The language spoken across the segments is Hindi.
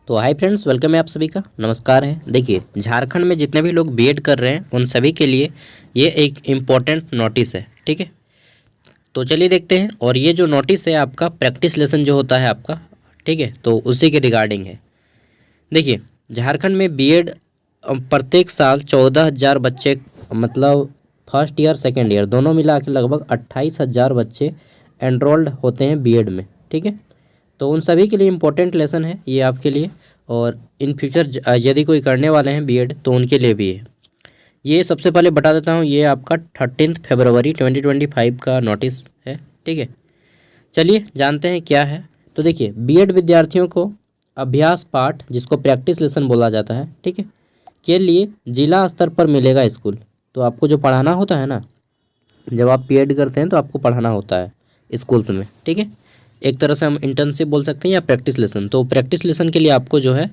तो हाय फ्रेंड्स, वेलकम है आप सभी का। नमस्कार है। देखिए, झारखंड में जितने भी लोग बीएड कर रहे हैं उन सभी के लिए ये एक इम्पोर्टेंट नोटिस है। ठीक है, तो चलिए देखते हैं। और ये जो नोटिस है आपका प्रैक्टिस लेसन जो होता है आपका, ठीक है, तो उसी के रिगार्डिंग है। देखिए, झारखंड में बीएड प्रत्येक साल 14,000 बच्चे, मतलब फर्स्ट ईयर सेकेंड ईयर दोनों मिला के लगभग 28,000 बच्चे एनरोल्ड होते हैं बीएड में। ठीक है, तो उन सभी के लिए इम्पोर्टेंट लेसन है ये आपके लिए। और इन फ्यूचर यदि कोई करने वाले हैं बीएड तो उनके लिए भी है। ये सबसे पहले बता देता हूँ, ये आपका 13 फरवरी 2025 का नोटिस है। ठीक है, चलिए जानते हैं क्या है। तो देखिए, बीएड विद्यार्थियों को अभ्यास पाठ, जिसको प्रैक्टिस लेसन बोला जाता है, ठीक है, के लिए जिला स्तर पर मिलेगा स्कूल। तो आपको जो पढ़ाना होता है ना, जब आप बीएड करते हैं तो आपको पढ़ाना होता है स्कूल्स में। ठीक है, एक तरह से हम इंटर्नशिप बोल सकते हैं या प्रैक्टिस लेसन। तो प्रैक्टिस लेसन के लिए आपको जो है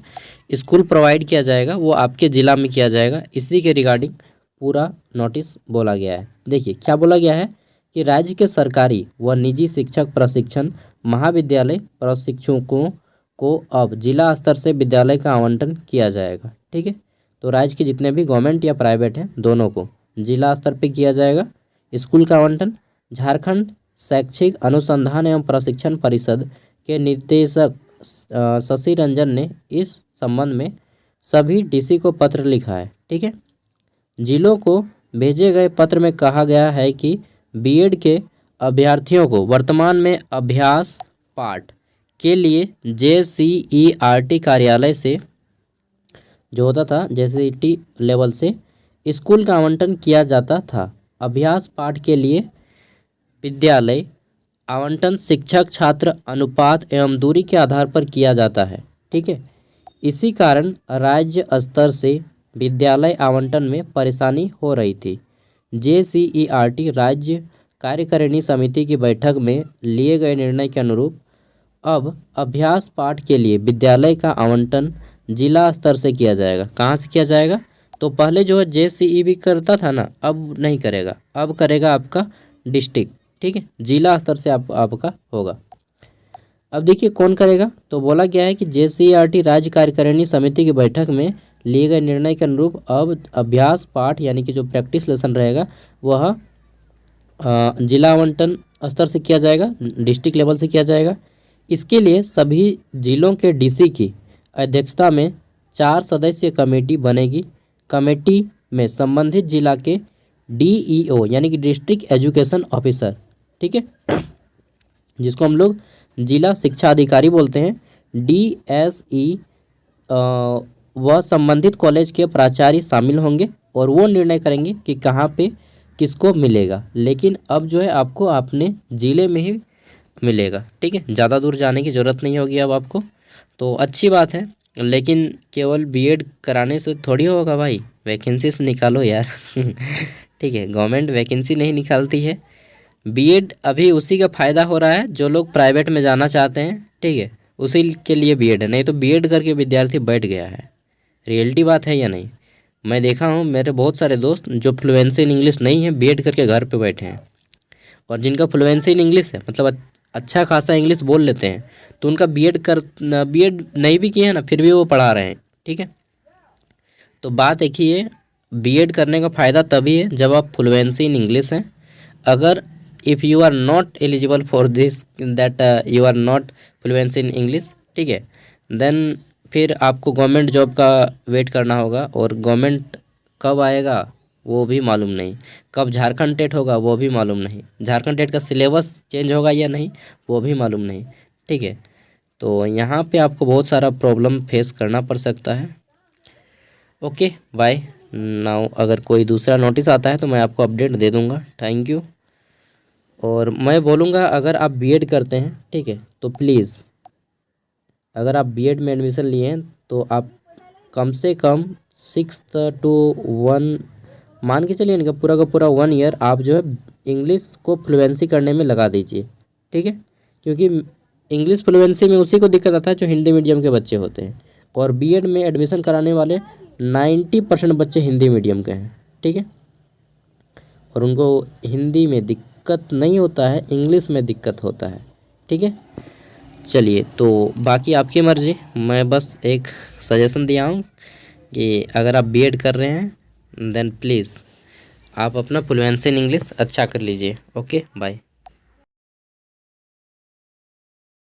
स्कूल प्रोवाइड किया जाएगा, वो आपके ज़िला में किया जाएगा। इसी के रिगार्डिंग पूरा नोटिस बोला गया है। देखिए क्या बोला गया है कि राज्य के सरकारी व निजी शिक्षक प्रशिक्षण महाविद्यालय प्रशिक्षकों को अब जिला स्तर से विद्यालय का आवंटन किया जाएगा। ठीक है, तो राज्य के जितने भी गवर्नमेंट या प्राइवेट हैं दोनों को जिला स्तर पर किया जाएगा स्कूल का आवंटन। झारखंड शैक्षिक अनुसंधान एवं प्रशिक्षण परिषद के निर्देशक शशि रंजन ने इस संबंध में सभी डीसी को पत्र लिखा है। ठीक है, जिलों को भेजे गए पत्र में कहा गया है कि बीएड के अभ्यर्थियों को वर्तमान में अभ्यास पाठ के लिए जेसीईआरटी कार्यालय से जो होता था, जेसीईआरटी लेवल से स्कूल का आवंटन किया जाता था। अभ्यास पाठ के लिए विद्यालय आवंटन शिक्षक छात्र अनुपात एवं दूरी के आधार पर किया जाता है। ठीक है, इसी कारण राज्य स्तर से विद्यालय आवंटन में परेशानी हो रही थी। जेसीईआरटी राज्य कार्यकारिणी समिति की बैठक में लिए गए निर्णय के अनुरूप अब अभ्यास पाठ के लिए विद्यालय का आवंटन जिला स्तर से किया जाएगा। कहाँ से किया जाएगा? तो पहले जो है जेसीई भी करता था ना, अब नहीं करेगा, अब करेगा आपका डिस्ट्रिक्ट। ठीक है, जिला स्तर से आपका होगा। अब देखिए कौन करेगा, तो बोला गया है कि जेसीईआरटी राज्य कार्यकारिणी समिति की बैठक में लिए गए निर्णय के अनुरूप अब अभ्यास पाठ यानी कि जो प्रैक्टिस लेसन रहेगा वह जिला आवंटन स्तर से किया जाएगा, डिस्ट्रिक्ट लेवल से किया जाएगा। इसके लिए सभी जिलों के डीसी की अध्यक्षता में 4 सदस्यीय कमेटी बनेगी। कमेटी में संबंधित जिला के डीईओ यानी कि डिस्ट्रिक्ट एजुकेशन ऑफिसर, ठीक है, जिसको हम लोग जिला शिक्षा अधिकारी बोलते हैं, डीएसई वह संबंधित कॉलेज के प्राचार्य शामिल होंगे और वो निर्णय करेंगे कि कहाँ पे किसको मिलेगा। लेकिन अब जो है आपको अपने ज़िले में ही मिलेगा। ठीक है, ज़्यादा दूर जाने की ज़रूरत नहीं होगी अब आपको। तो अच्छी बात है, लेकिन केवल बीएड कराने से थोड़ी होगा भाई, वैकेंसीज निकालो यार। ठीक है, गवर्नमेंट वैकेंसी नहीं निकालती है। बीएड अभी उसी का फ़ायदा हो रहा है जो लोग प्राइवेट में जाना चाहते हैं। ठीक है, उसी के लिए बीएड है, नहीं तो बीएड करके विद्यार्थी बैठ गया है। रियलिटी बात है या नहीं? मैं देखा हूँ मेरे बहुत सारे दोस्त जो फ्लुएंसी इन इंग्लिश नहीं है बीएड करके घर पे बैठे हैं, और जिनका फ्लुएंसी इन इंग्लिश है, मतलब अच्छा खासा इंग्लिश बोल लेते हैं, तो उनका बीएड नहीं भी किए हैं ना, फिर भी वो पढ़ा रहे हैं। ठीक है, तो बात एक ही है, बीएड करने का फ़ायदा तभी है जब आप फ्लुएंसी इन इंग्लिश हैं। अगर if you are not eligible for this, that you are not fluency in English, ठीक है, देन फिर आपको गवर्नमेंट जॉब का वेट करना होगा। और गवर्नमेंट कब आएगा वो भी मालूम नहीं, कब झारखंड टेट होगा वो भी मालूम नहीं, झारखंड टेट का सिलेबस चेंज होगा या नहीं वो भी मालूम नहीं। ठीक है, तो यहाँ पे आपको बहुत सारा प्रॉब्लम फेस करना पड़ सकता है। ओके बाय नाउ, अगर कोई दूसरा नोटिस आता है तो मैं आपको अपडेट दे दूँगा। Thank you. और मैं बोलूँगा अगर आप बीएड करते हैं, ठीक है, तो प्लीज़ अगर आप बीएड में एडमिशन लिए हैं तो आप कम से कम 6 to 1 मान के चलिए ना, पूरा का पूरा 1 ईयर आप जो है इंग्लिश को फ्लुएंसी करने में लगा दीजिए। ठीक है, क्योंकि इंग्लिश फ्लुएंसी में उसी को दिक्कत आता है जो हिंदी मीडियम के बच्चे होते हैं, और बीएड में एडमिशन कराने वाले 90% बच्चे हिंदी मीडियम के हैं। ठीक है, और उनको हिंदी में दिक्कत नहीं होता है, इंग्लिश में दिक्कत होता है। ठीक है, चलिए, तो बाकी आपकी मर्ज़ी। मैं बस एक सजेशन दिया हूँ कि अगर आप बीएड कर रहे हैं देन प्लीज़ आप अपना फ्लुएंसी इन इंग्लिश अच्छा कर लीजिए। Okay, bye.